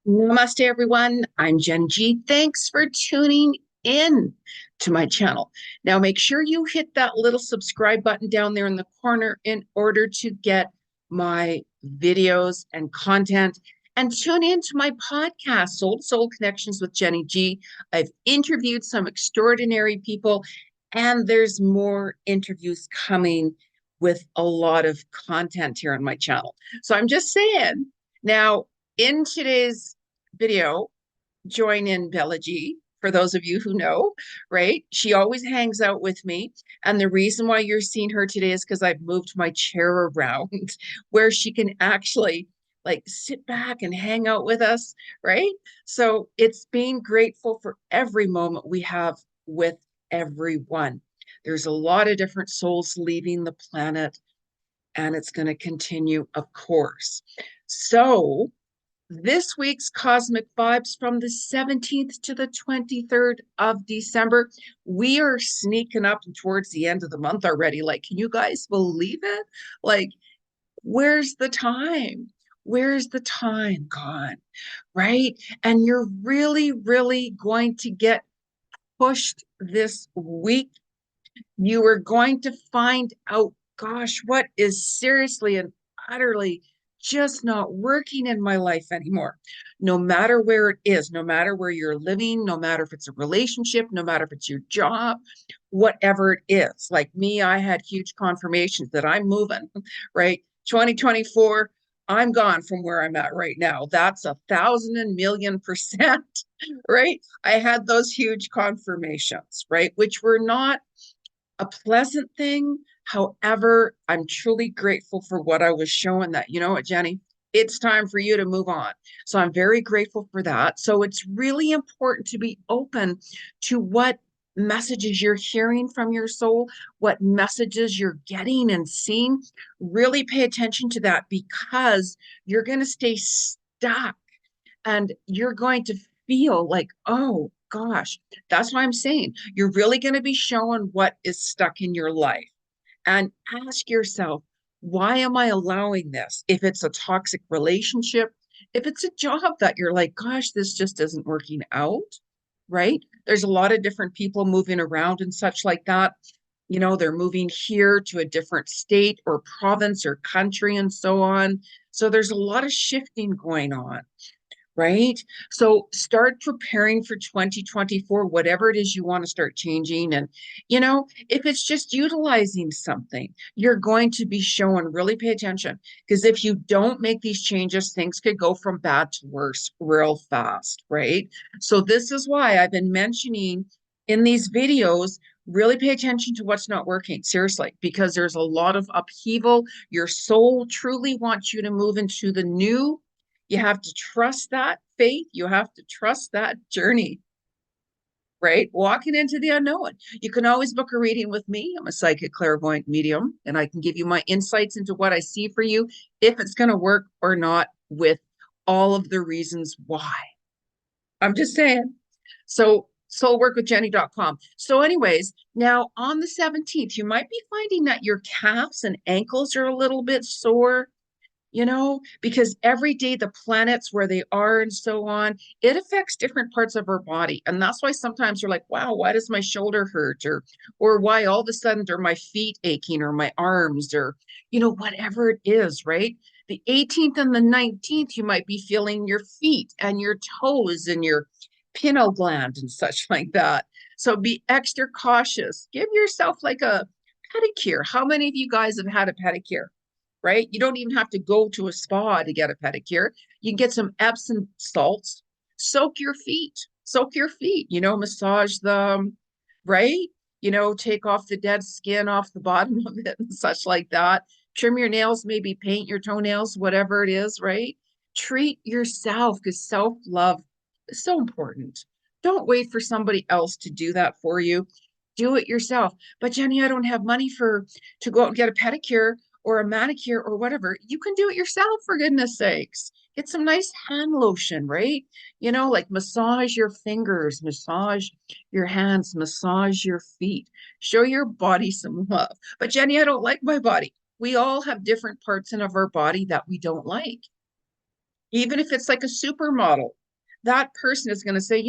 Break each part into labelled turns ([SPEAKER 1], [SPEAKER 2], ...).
[SPEAKER 1] Namaste, everyone. I'm Jeni Ji. Thanks for tuning in to my channel. Now, make sure you hit that little subscribe button down there in the corner in order to get my videos and content. And tune in to my podcast, Soul to Soul Connections with Jeni Ji. I've interviewed some extraordinary people, and there's more interviews coming with a lot of content here on my channel. So I'm just saying, now, in today's video, join in Bella G, for those of you who know, right? She always hangs out with me. And the reason why you're seeing her today is because I've moved my chair around where she can actually like sit back and hang out with us, right? So it's being grateful for every moment we have with everyone. There's a lot of different souls leaving the planet, and it's going to continue, of course. So this week's Cosmic Vibes from the 17th to the 23rd of December. We are sneaking up towards the end of the month already. Like, can you guys believe it? Like, where's the time? Where's the time gone? Right? And you're really, really going to get pushed this week. You are going to find out, gosh, what is seriously and utterly just not working in my life anymore. No matter where it is, no matter where you're living, no matter if it's a relationship, no matter if it's your job, whatever it is. Like me, I had huge confirmations that I'm moving, right? 2024, I'm gone from where I'm at right now. That's 1,000,000,000%, right? I had those huge confirmations, right? Which were not a pleasant thing. However, I'm truly grateful for what I was shown that, you know what, Jeni, it's time for you to move on. So I'm very grateful for that. So it's really important to be open to what messages you're hearing from your soul, what messages you're getting and seeing. Really pay attention to that because you're going to stay stuck and you're going to feel like, oh gosh, that's what I'm saying. You're really going to be showing what is stuck in your life. And ask yourself, why am I allowing this? If it's a toxic relationship, if it's a job that you're like, gosh, this just isn't working out, right? There's a lot of different people moving around and such like that. You know, they're moving here to a different state or province or country and so on. So there's a lot of shifting going on, right? So start preparing for 2024, whatever it is you want to start changing. And, you know, if it's just utilizing something, you're going to be showing, really pay attention. Because if you don't make these changes, things could go from bad to worse real fast, right? So this is why I've been mentioning in these videos, really pay attention to what's not working, seriously, because there's a lot of upheaval. Your soul truly wants you to move into the new. You have to trust that faith. You have to trust that journey, right? Walking into the unknown. You can always book a reading with me. I'm a psychic clairvoyant medium, and I can give you my insights into what I see for you, if it's going to work or not, with all of the reasons why. I'm just saying. So, soulworkwithjeni.com. So, anyways, now on the 17th, you might be finding that your calves and ankles are a little bit sore, you know, because every day the planets where they are and so on, it affects different parts of our body. And that's why sometimes you're like, wow, why does my shoulder hurt? Or why all of a sudden are my feet aching or my arms or, you know, whatever it is, right? The 18th and the 19th, you might be feeling your feet and your toes and your pineal gland and such like that. So be extra cautious. Give yourself like a pedicure. How many of you guys have had a pedicure? Right? You don't even have to go to a spa to get a pedicure. You can get some Epsom salts, soak your feet, you know, massage them, right? You know, take off the dead skin off the bottom of it and such like that. Trim your nails, maybe paint your toenails, whatever it is, right? Treat yourself because self-love is so important. Don't wait for somebody else to do that for you. Do it yourself. But Jeni, I don't have money to go out and get a pedicure or a manicure or whatever. You can do it yourself, for goodness sakes. Get some nice hand lotion, right? You know, like massage your fingers, massage your hands, massage your feet. Show your body some love. But Jeni, I don't like my body. We all have different parts in of our body that we don't like. Even if it's like a supermodel, that person is going to say,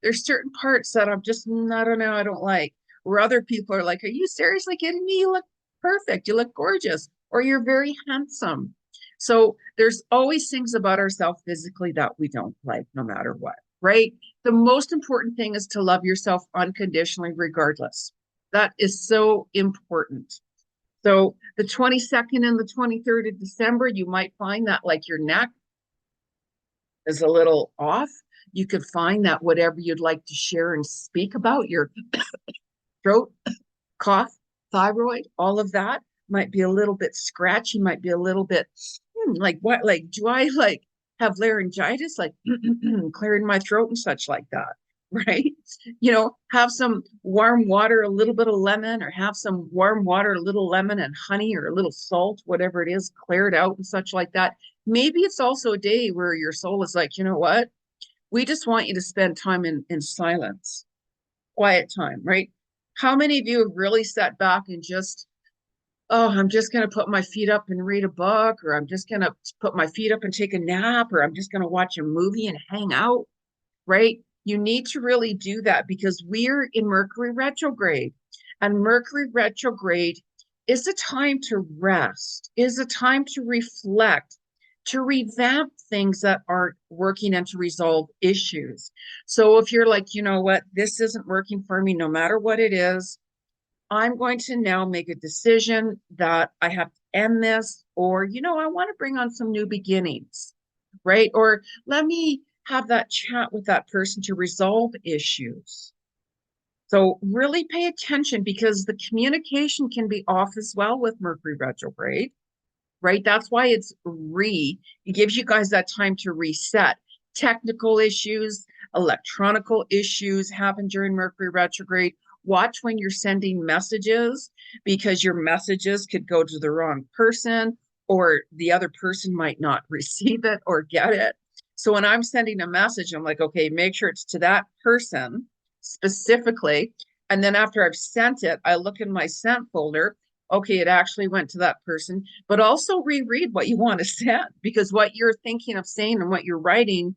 [SPEAKER 1] there's certain parts that I'm just, I don't know, I don't like. Where other people are like, are you seriously kidding me? You look perfect. You look gorgeous, or you're very handsome. So there's always things about ourselves physically that we don't like, no matter what, right? The most important thing is to love yourself unconditionally, regardless. That is so important. So the 22nd and the 23rd of December, you might find that like your neck is a little off. You could find that whatever you'd like to share and speak about, your throat, cough, thyroid, all of that might be a little bit scratchy, might be a little bit like what, like, do I like have laryngitis, like clearing my throat and such like that, right? Have some warm water, a little bit of lemon, or have some warm water, a little lemon and honey, or a little salt, whatever it is, clear it out and such like that. Maybe it's also a day where your soul is like, you know what? We just want you to spend time in silence, quiet time, right? How many of you have really sat back and just, oh, I'm just going to put my feet up and read a book, or I'm just going to put my feet up and take a nap, or I'm just going to watch a movie and hang out, right? You need to really do that because we're in Mercury retrograde, and Mercury retrograde is a time to rest, is a time to reflect, to revamp things that aren't working and to resolve issues. So if you're like, you know what, this isn't working for me, no matter what it is, I'm going to now make a decision that I have to end this, or, I want to bring on some new beginnings, right? Or let me have that chat with that person to resolve issues. So really pay attention because the communication can be off as well with Mercury retrograde, right? That's why it gives you guys that time to reset. Technical issues, electronical issues happen during Mercury retrograde. Watch when you're sending messages because your messages could go to the wrong person, or the other person might not receive it or get it. So when I'm sending a message, I'm like, okay, make sure it's to that person specifically. And then after I've sent it, I look in my sent folder. Okay, it actually went to that person, but also reread what you want to send, because what you're thinking of saying and what you're writing,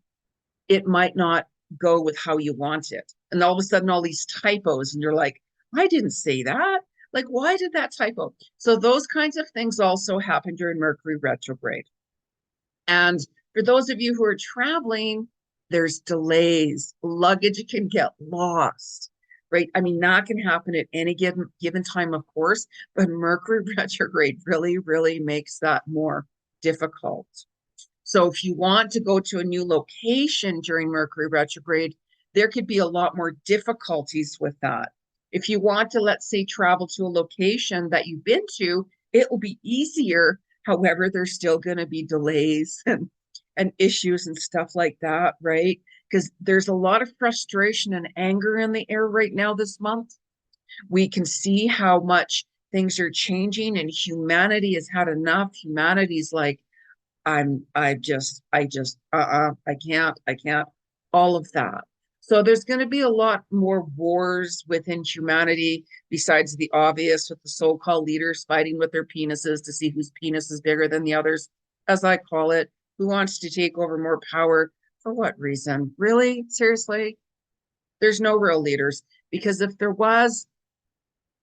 [SPEAKER 1] it might not go with how you want it. And all of a sudden, all these typos, and you're like, I didn't say that. Like, why did that typo? So those kinds of things also happen during Mercury retrograde. And for those of you who are traveling, there's delays. Luggage can get lost, right? I mean, that can happen at any given time, of course, but Mercury retrograde really, really makes that more difficult. So if you want to go to a new location during Mercury retrograde, there could be a lot more difficulties with that. If you want to, let's say, travel to a location that you've been to, it will be easier. However, there's still going to be delays and issues and stuff like that, right? Because there's a lot of frustration and anger in the air right now this month. We can see how much things are changing, and humanity has had enough. Humanity's like, I can't, all of that. So there's going to be a lot more wars within humanity besides the obvious, with the so-called leaders fighting with their penises to see whose penis is bigger than the others, as I call it. Who wants to take over more power? For what reason? Really? Seriously? There's no real leaders, because if there was,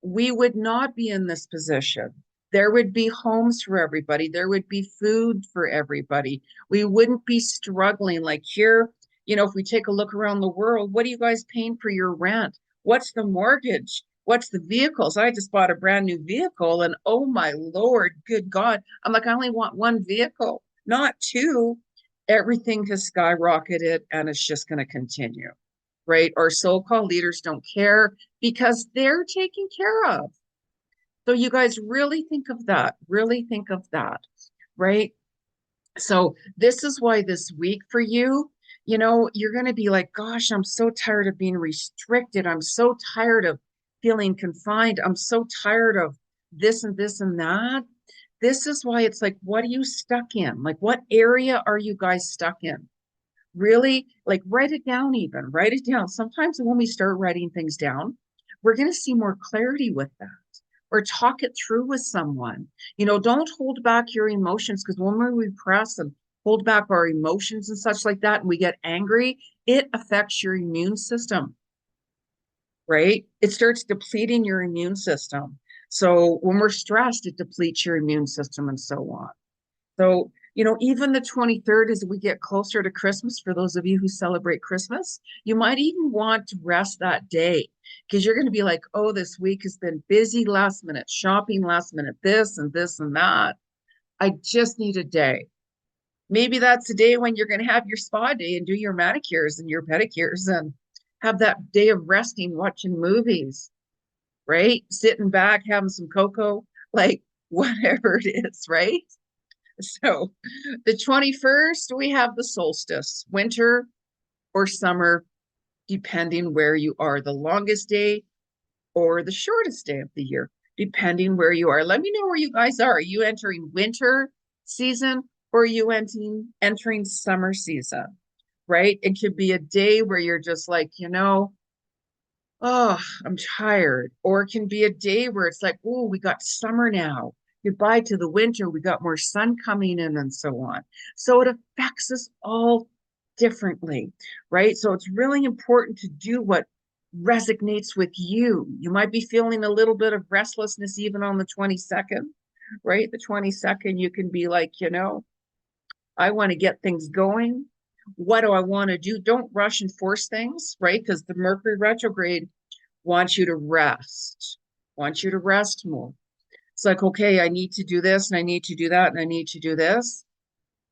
[SPEAKER 1] we would not be in this position. There would be homes for everybody. There would be food for everybody. We wouldn't be struggling like here. If we take a look around the world, what are you guys paying for your rent? What's the mortgage? What's the vehicles? I just bought a brand new vehicle, and oh my Lord, good God. I'm like, I only want one vehicle, not two. Everything has skyrocketed, and it's just going to continue, right? Our so-called leaders don't care because they're taken care of. So you guys really think of that, right? So this is why this week for you, you're going to be like, gosh, I'm so tired of being restricted. I'm so tired of feeling confined. I'm so tired of this and this and that. This is why it's like, what are you stuck in? Like, what area are you guys stuck in? Really, like, write it down, even write it down. Sometimes when we start writing things down, we're going to see more clarity with that, or talk it through with someone. Don't hold back your emotions, because when we repress them, hold back our emotions and such like that, and we get angry, it affects your immune system, right? It starts depleting your immune system. So when we're stressed, it depletes your immune system and so on. So, even the 23rd, as we get closer to Christmas, for those of you who celebrate Christmas, you might even want to rest that day because you're going to be like, oh, this week has been busy, last minute shopping, last minute this and this and that. I just need a day. Maybe that's the day when you're going to have your spa day and do your manicures and your pedicures and have that day of resting, watching movies, right? Sitting back, having some cocoa, like whatever it is, right? So the 21st, we have the solstice, winter or summer, depending where you are, the longest day or the shortest day of the year, depending where you are. Let me know where you guys are. Are you entering winter season or are you entering summer season, right? It could be a day where you're just like, oh, I'm tired. Or it can be a day where it's like, oh, we got summer now. Goodbye to the winter. We got more sun coming in and so on. So it affects us all differently, right? So it's really important to do what resonates with you. You might be feeling a little bit of restlessness even on the 22nd, right? The 22nd, you can be like, I want to get things going. What do I want to do? Don't rush and force things, right? Because the Mercury retrograde wants you to rest more. It's like, okay, I need to do this and I need to do that and I need to do this.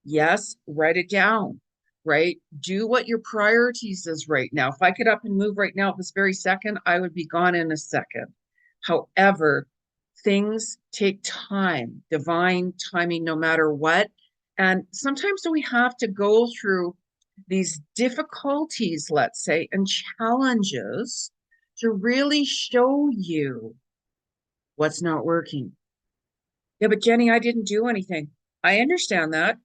[SPEAKER 1] Yes, write it down, right? Do what your priorities is right now. If I could up and move right now at this very second, I would be gone in a second. However, things take time, divine timing, no matter what. And sometimes we have to go through these difficulties, let's say, and challenges to really show you what's not working. Yeah, but Jeni, I didn't do anything. I understand that.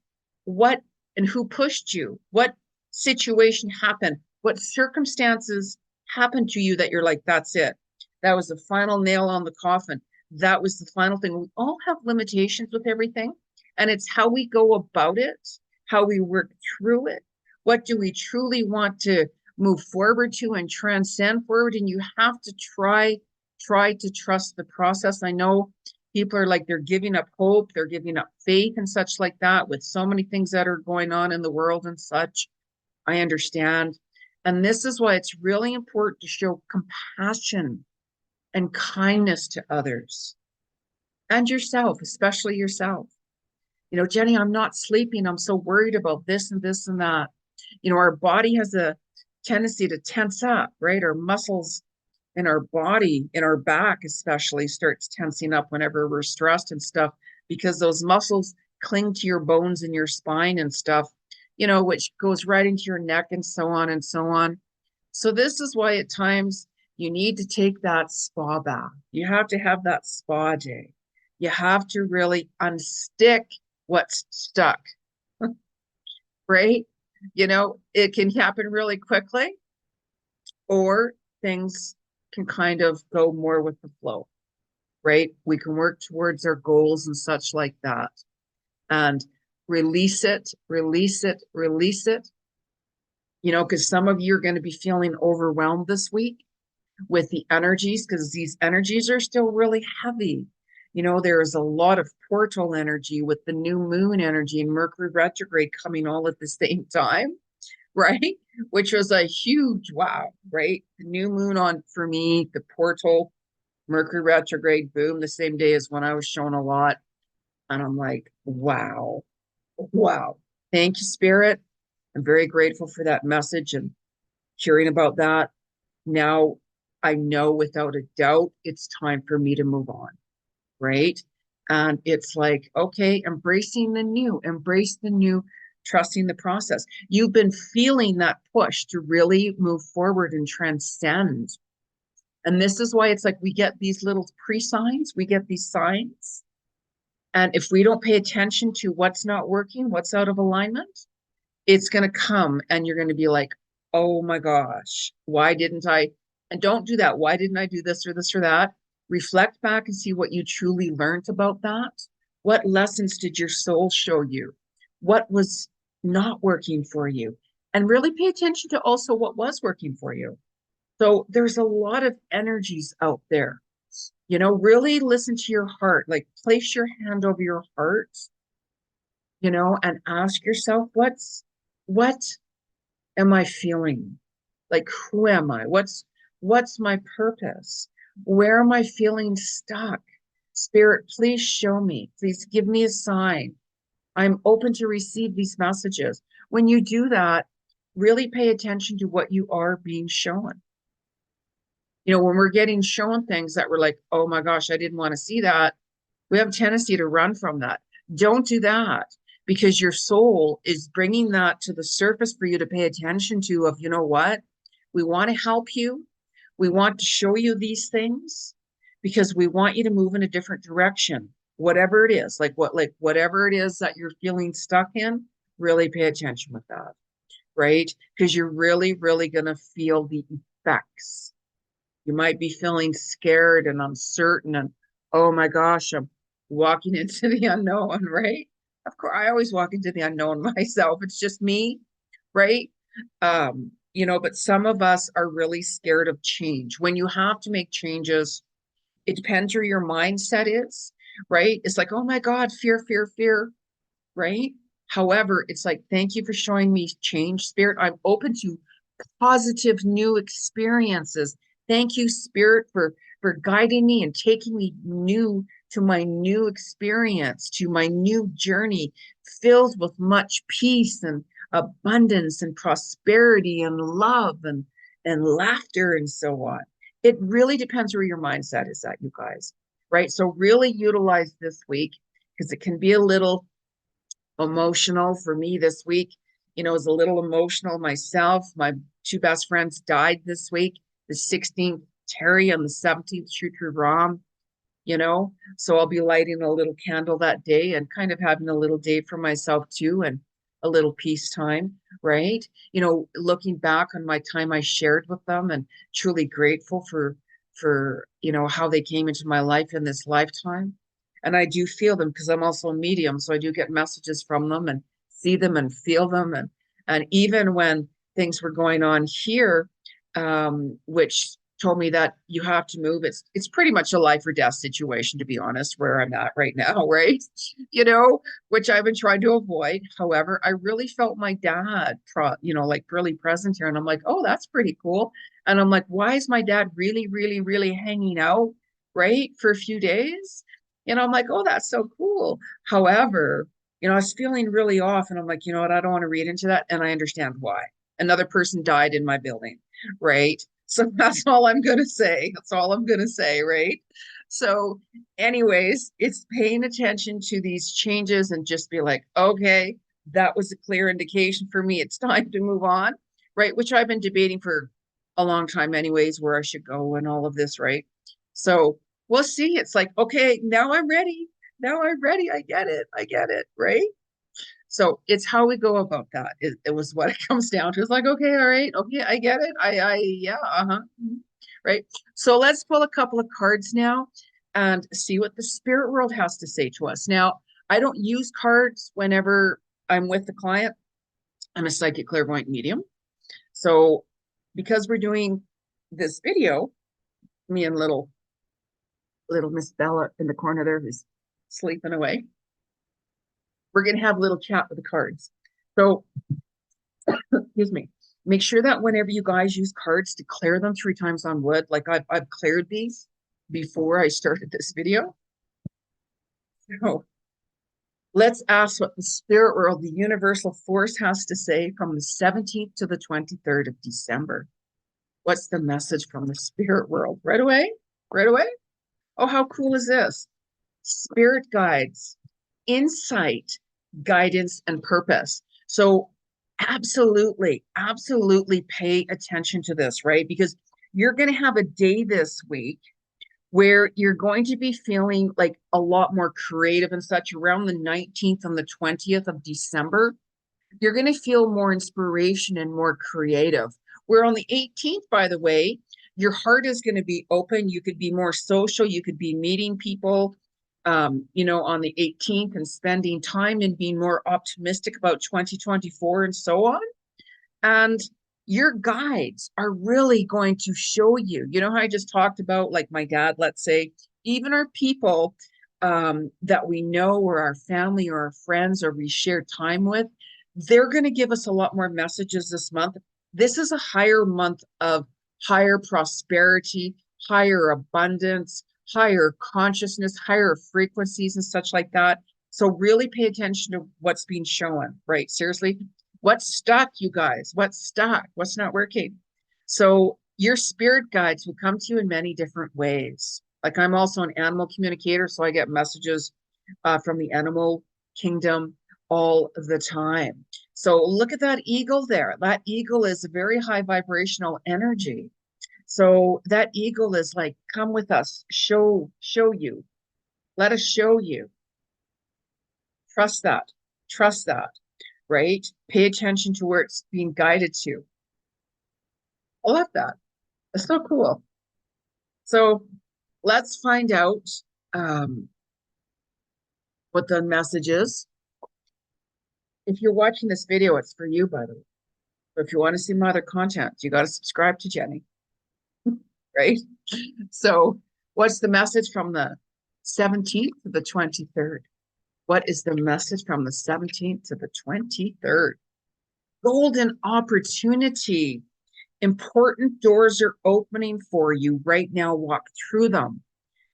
[SPEAKER 1] What and who pushed you? What situation happened? What circumstances happened to you that you're like, that's it? That was the final nail on the coffin. That was the final thing. We all have limitations with everything, and it's how we go about it, how we work through it. What do we truly want to move forward to and transcend forward? And you have to try to trust the process. I know people are like, they're giving up hope, they're giving up faith and such like that with so many things that are going on in the world and such. I understand. And this is why it's really important to show compassion and kindness to others and yourself, especially yourself. Jeni, I'm not sleeping. I'm so worried about this and this and that. Our body has a tendency to tense up, right? Our muscles in our body, in our back especially, starts tensing up whenever we're stressed and stuff, because those muscles cling to your bones and your spine and stuff, which goes right into your neck and so on and so on. So this is why at times you need to take that spa bath. You have to have that spa day. You have to really unstick what's stuck, right? It can happen really quickly, or things can kind of go more with the flow, right? We can work towards our goals and such like that, and release it, release it, release it. Because some of you are going to be feeling overwhelmed this week with the energies, because these energies are still really heavy. There is a lot of portal energy with the new moon energy and Mercury retrograde coming all at the same time, right? Which was a huge wow, right? The new moon on for me, the portal, Mercury retrograde, boom, the same day as when I was shown a lot. And I'm like, wow, wow. Thank you, Spirit. I'm very grateful for that message and hearing about that. Now I know without a doubt it's time for me to move on, right? And it's like, okay, embracing the new, embrace the new, trusting the process. You've been feeling that push to really move forward and transcend. And this is why it's like we get these little pre-signs, we get these signs. And if we don't pay attention to what's not working, what's out of alignment, it's going to come and you're going to be like, oh my gosh, why didn't I? And don't do that. Why didn't I do this or this or that? Reflect back and see what you truly learned about that. What lessons did your soul show you? What was not working for you, and really pay attention to also what was working for you. So there's a lot of energies out there. Really listen to your heart, like place your hand over your heart, and ask yourself, what am I feeling? Like, who am I? What's my purpose? Where am I feeling stuck? Spirit, please show me. Please give me a sign. I'm open to receive these messages. When you do that, really pay attention to what you are being shown. When we're getting shown things that we're like, oh my gosh, I didn't want to see that, we have a tendency to run from that. Don't do that, because your soul is bringing that to the surface for you to pay attention to of, what? We want to help you. We want to show you these things because we want you to move in a different direction, whatever it is, whatever it is that you're feeling stuck in, really pay attention with that, right? Because you're really, really going to feel the effects. You might be feeling scared and uncertain and, oh my gosh, I'm walking into the unknown, right? Of course, I always walk into the unknown myself. It's just me, right? But some of us are really scared of change. When you have to make changes, it depends where your mindset is, right? It's like, oh my God, fear, fear, fear, right? However, it's like, thank you for showing me change, Spirit. I'm open to positive new experiences. Thank you, Spirit, for guiding me and taking me to my new experience, to my new journey, filled with much peace and abundance and prosperity and love and laughter and so on. It really depends where your mindset is at, you guys, right? So really utilize this week, because it can be a little emotional for me this week. I was a little emotional myself. My two best friends died this week, the 16th, Terry, on the 17th, Shooter Ram, so I'll be lighting a little candle that day and kind of having a little day for myself too, and a little peace time, right? Looking back on my time I shared with them, and truly grateful for how they came into my life in this lifetime. And I do feel them because I'm also a medium, so I do get messages from them and see them and feel them. And even when things were going on here, which told me that you have to move, it's pretty much a life or death situation, to be honest, where I'm at right now, right? Which I've been trying to avoid. However, I really felt my dad, like really present here, and I'm like, oh, that's pretty cool. And I'm like, why is my dad really, really, really hanging out, right, for a few days? I'm like, oh, that's so cool. However, I was feeling really off, and I'm like, you know what? I don't want to read into that. And I understand why. Another person died in my building, right? So that's all I'm going to say. That's all I'm going to say, right? So, anyways, it's paying attention to these changes and just be like, okay, that was a clear indication for me. It's time to move on, right? Which I've been debating for a long time, anyways, where I should go and all of this, right? So, we'll see. It's like, okay, now I'm ready. Now I'm ready. I get it. I get it. Right. So it's how we go about that. It was what it comes down to. It's like, okay, all right. Okay. I get it. Yeah. Uh-huh. Right. So let's pull a couple of cards now and see what the spirit world has to say to us. Now, I don't use cards whenever I'm with the client. I'm a psychic clairvoyant medium. So because we're doing this video, me and little Miss Bella in the corner there who's sleeping away, we're going to have a little chat with the cards. So, excuse me, make sure that whenever you guys use cards, to clear them 3 times on wood. Like I've cleared these before I started this video. So let's ask what the spirit world, the universal force, has to say from the 17th to the 23rd of December. What's the message from the spirit world? Right away? Right away? Oh, how cool is this? Spirit guides, insight, guidance, and purpose. So absolutely pay attention to this, right? Because you're going to have a day this week where you're going to be feeling like a lot more creative and such. Around the 19th and the 20th of December, you're going to feel more inspiration and more creative. Where on the 18th, by the way, your heart is going to be open. You could be more social. You could be meeting people. you know, on the 18th and spending time and being more optimistic about 2024 and so on. And your guides are really going to show you, you know, how I just talked about, like my dad, let's say, even our people that we know or our family or our friends or we share time with, they're going to give us a lot more messages this month. This is a higher month of higher prosperity, higher abundance, higher consciousness, higher frequencies and such like that. So really pay attention to what's being shown, right? Seriously, what's stuck, you guys? What's stuck? What's not working? So your spirit guides will come to you in many different ways. Like I'm also an animal communicator, so I get messages from the animal kingdom all the time. So look at that eagle there. That eagle is a very high vibrational energy. So that eagle is like, come with us, show you. Let us show you. Trust that, right? Pay attention to where it's being guided to. I love that. That's so cool. So let's find out what the message is. If you're watching this video, it's for you, by the way. But if you want to see my other content, you got to subscribe to Jeni, right? So what's the message from the 17th to the 23rd? What is the message from the 17th to the 23rd? Golden opportunity. Important doors are opening for you right now. Walk through them.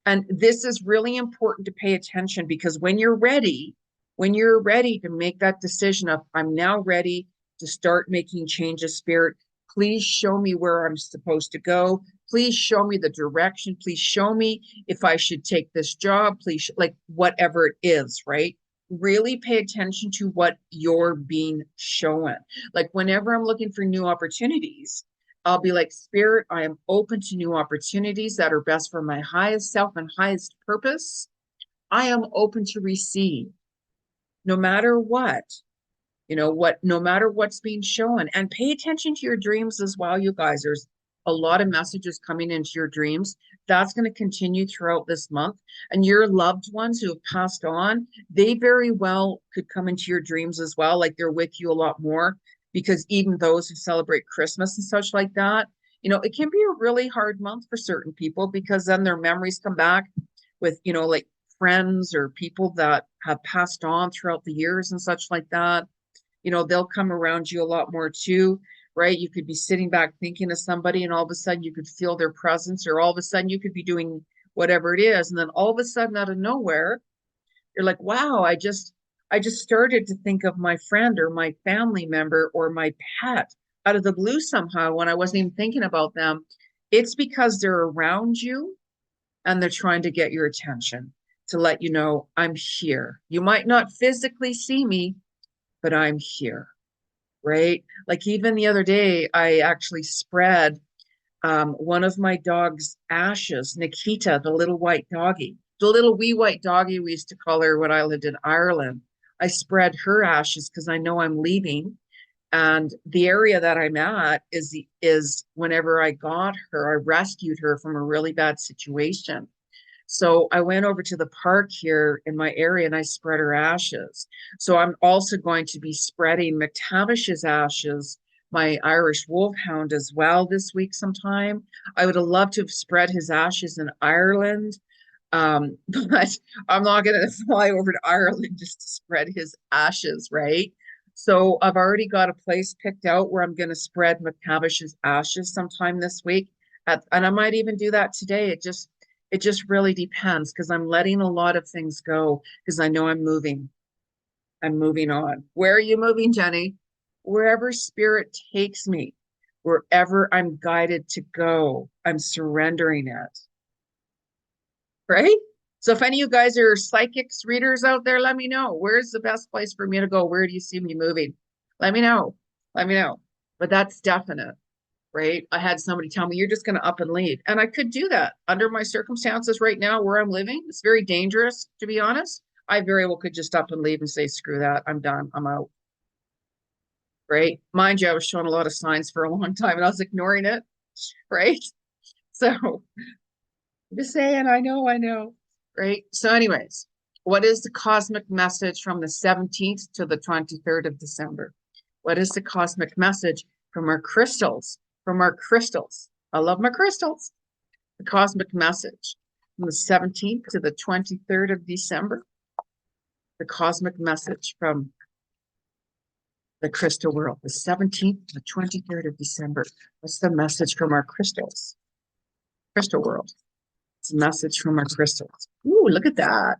[SPEAKER 1] And this is really important to pay attention, because when you're ready to make that decision of, I'm now ready to start making changes, spirit, please show me where I'm supposed to go. Please show me the direction. Please show me if I should take this job. Please, like whatever it is, right? Really pay attention to what you're being shown. Like whenever I'm looking for new opportunities, I'll be like, Spirit, I am open to new opportunities that are best for my highest self and highest purpose. I am open to receive no matter what, no matter what's being shown. And pay attention to your dreams as well, you guys. There's a lot of messages coming into your dreams. That's going to continue throughout this month. And your loved ones who have passed on, they very well could come into your dreams as well. Like they're with you a lot more, because even those who celebrate Christmas and such like that, it can be a really hard month for certain people, because then their memories come back with, like friends or people that have passed on throughout the years and such like that. They'll come around you a lot more too, right? You could be sitting back thinking of somebody, and all of a sudden you could feel their presence, or all of a sudden you could be doing whatever it is. And then all of a sudden, out of nowhere, you're like, wow, I just started to think of my friend or my family member or my pet out of the blue somehow when I wasn't even thinking about them. It's because they're around you and they're trying to get your attention, to let you know, I'm here. You might not physically see me, but I'm here, right? Like even the other day, I actually spread one of my dog's ashes, Nikita, the little white doggy, the little wee white doggy we used to call her when I lived in Ireland. I spread her ashes because I know I'm leaving. And the area that I'm at is whenever I got her, I rescued her from a really bad situation. So I went over to the park here in my area and I spread her ashes. So I'm also going to be spreading McTavish's ashes, my Irish wolfhound, as well this week sometime. I would have loved to have spread his ashes in Ireland, but I'm not going to fly over to Ireland just to spread his ashes, right? So I've already got a place picked out where I'm going to spread McTavish's ashes sometime this week. And I might even do that today. It just really depends, because I'm letting a lot of things go, because I know I'm moving. I'm moving on. Where are you moving, Jeni? Wherever spirit takes me, wherever I'm guided to go, I'm surrendering it. Right? So if any of you guys are psychics, readers out there, let me know. Where's the best place for me to go? Where do you see me moving? Let me know. Let me know. But that's definite. Right? I had somebody tell me, you're just going to up and leave. And I could do that under my circumstances right now where I'm living. It's very dangerous, to be honest. I very well could just up and leave and say, screw that. I'm done. I'm out. Right? Mind you, I was showing a lot of signs for a long time and I was ignoring it. Right? So just saying, I know. right? So anyways, what is the cosmic message from the 17th to the 23rd of December? What is the cosmic message from our crystals? From our crystals. I love my crystals. The cosmic message from the 17th to the 23rd of December. The cosmic message from the crystal world, the 17th to the 23rd of December. What's the message from our crystals? Crystal world. It's a message from our crystals. Ooh, look at that.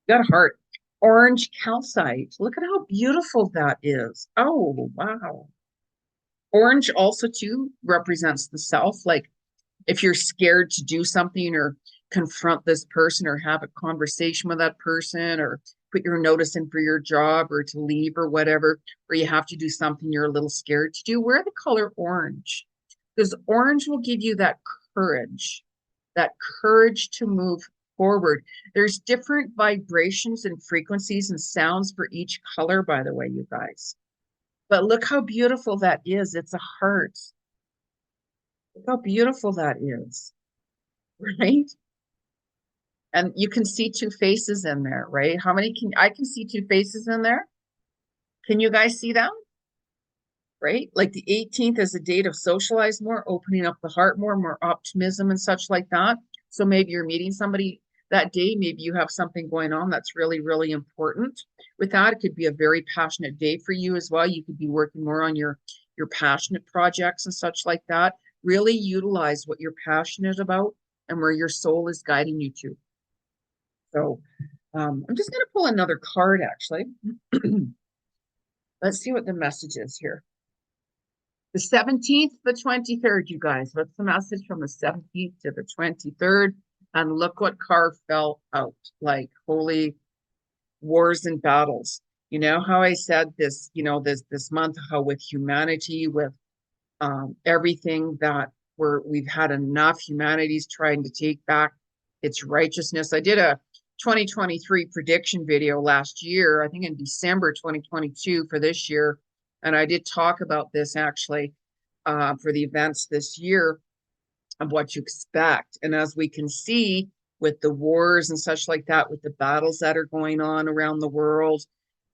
[SPEAKER 1] Got a heart. Orange calcite. Look at how beautiful that is. Oh, wow. Orange also too represents the self. Like if you're scared to do something or confront this person or have a conversation with that person or put your notice in for your job or to leave or whatever, or you have to do something you're a little scared to do, wear the color orange because orange will give you courage, that courage to move forward. There's different vibrations and frequencies and sounds for each color, by the way, you guys. But look how beautiful that is. It's a heart. Look how beautiful that is, right? And you can see two faces in there, right? How many I can see two faces in there? Can you guys see that? Right? Like the 18th is a date of socialize more, opening up the heart more optimism and such like that. So maybe you're meeting somebody that day. Maybe you have something going on that's really, really important. With that, it could be a very passionate day for you as well. You could be working more on your passionate projects and such like that. Really utilize what you're passionate about and where your soul is guiding you to. So I'm just going to pull another card, actually. Let's see what the message is here. The 17th, the 23rd, you guys. What's the message from the 17th to the 23rd? And look what card fell out. Like, holy wars and battles. You know how I said this, this month, how with humanity, with everything that we've had enough, humanity's trying to take back its righteousness. I did a 2023 prediction video last year, I think in December 2022 for this year. And I did talk about this actually for the events this year of what you expect. And as we can see with the wars and such like that, with the battles that are going on around the world,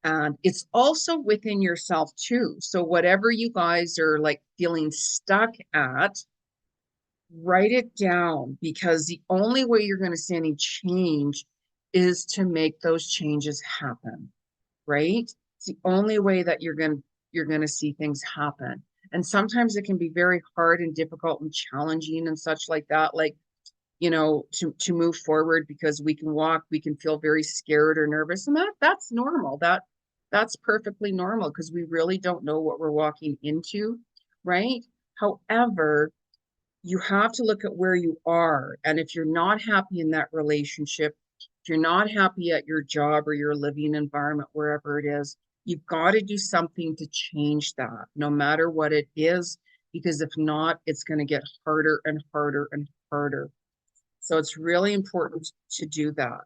[SPEAKER 1] and it's also within yourself too. So whatever you guys are like feeling stuck at, write it down because the only way you're going to see any change is to make those changes happen, right? It's the only way that you're going to see things happen. And sometimes it can be very hard and difficult and challenging and such like that, like, to move forward because we can feel very scared or nervous. And that's normal. That's perfectly normal because we really don't know what we're walking into, right? However, you have to look at where you are. And if you're not happy in that relationship, if you're not happy at your job or your living environment, wherever it is, you've got to do something to change that, no matter what it is, because if not, it's going to get harder and harder and harder. So it's really important to do that,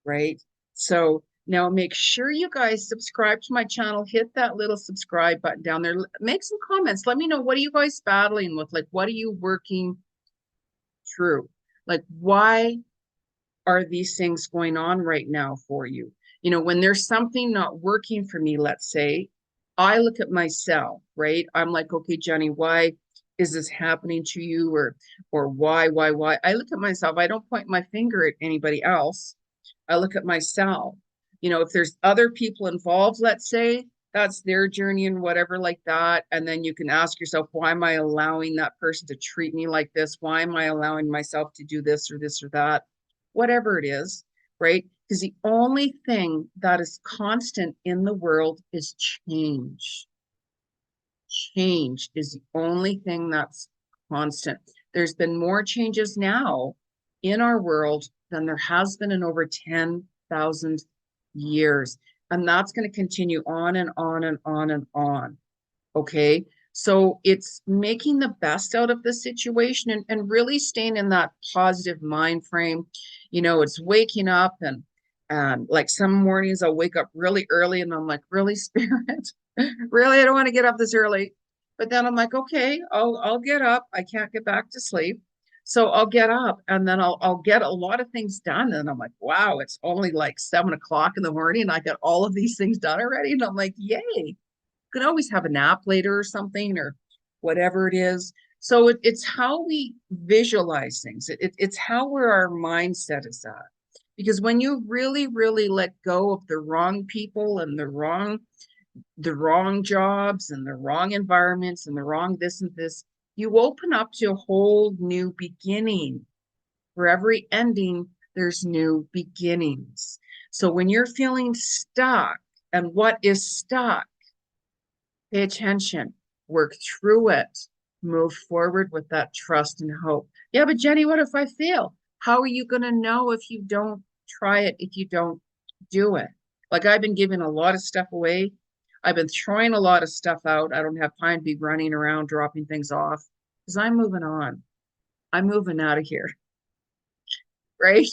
[SPEAKER 1] right? So now make sure you guys subscribe to my channel, hit that little subscribe button down there, make some comments. Let me know, what are you guys battling with? Like, what are you working through? Like, why are these things going on right now for you? When there's something not working for me, let's say, I look at myself, right? I'm like, okay, Jeni, why is this happening to you? Or why? I look at myself. I don't point my finger at anybody else. I look at myself. If there's other people involved, let's say, that's their journey and whatever like that. And then you can ask yourself, why am I allowing that person to treat me like this? Why am I allowing myself to do this or that? Whatever it is, right? Because the only thing that is constant in the world is change. Change is the only thing that's constant. There's been more changes now in our world than there has been in over 10,000 years. And that's going to continue on and on and on and on. Okay. So it's making the best out of the situation and really staying in that positive mind frame. It's waking up and like some mornings I'll wake up really early and I'm like, really, Spirit? Really, I don't want to get up this early. But then I'm like, okay, I'll get up. I can't get back to sleep. So I'll get up and then I'll get a lot of things done. And I'm like, wow, it's only like 7 o'clock in the morning and I got all of these things done already. And I'm like, yay. You can always have a nap later or something or whatever it is. So it's how we visualize things. It's how where our mindset is at. Because when you really, really let go of the wrong people and the wrong jobs and the wrong environments and the wrong this and this, you open up to a whole new beginning. For every ending, there's new beginnings. So when you're feeling stuck, and what is stuck, pay attention, work through it, move forward with that trust and hope. Yeah, but Jeni, what if I fail? How are you going to know if you don't try it, if you don't do it? Like I've been giving a lot of stuff away. I've been throwing a lot of stuff out. I don't have time to be running around dropping things off because I'm moving on. I'm moving out of here, right?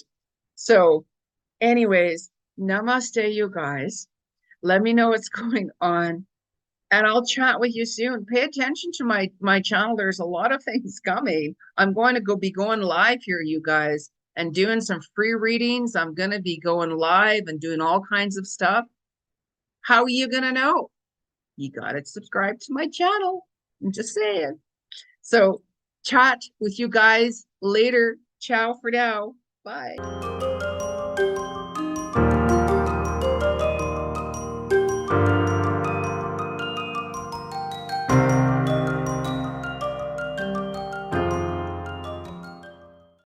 [SPEAKER 1] So, anyways, namaste, you guys. Let me know what's going on, and I'll chat with you soon. Pay attention to my channel. There's a lot of things coming. I'm going to be going live here, you guys, and doing some free readings. I'm going to be going live and doing all kinds of stuff. How are you going to know? You got to subscribe to my channel. I'm just saying. So chat with you guys later. Ciao for now. Bye.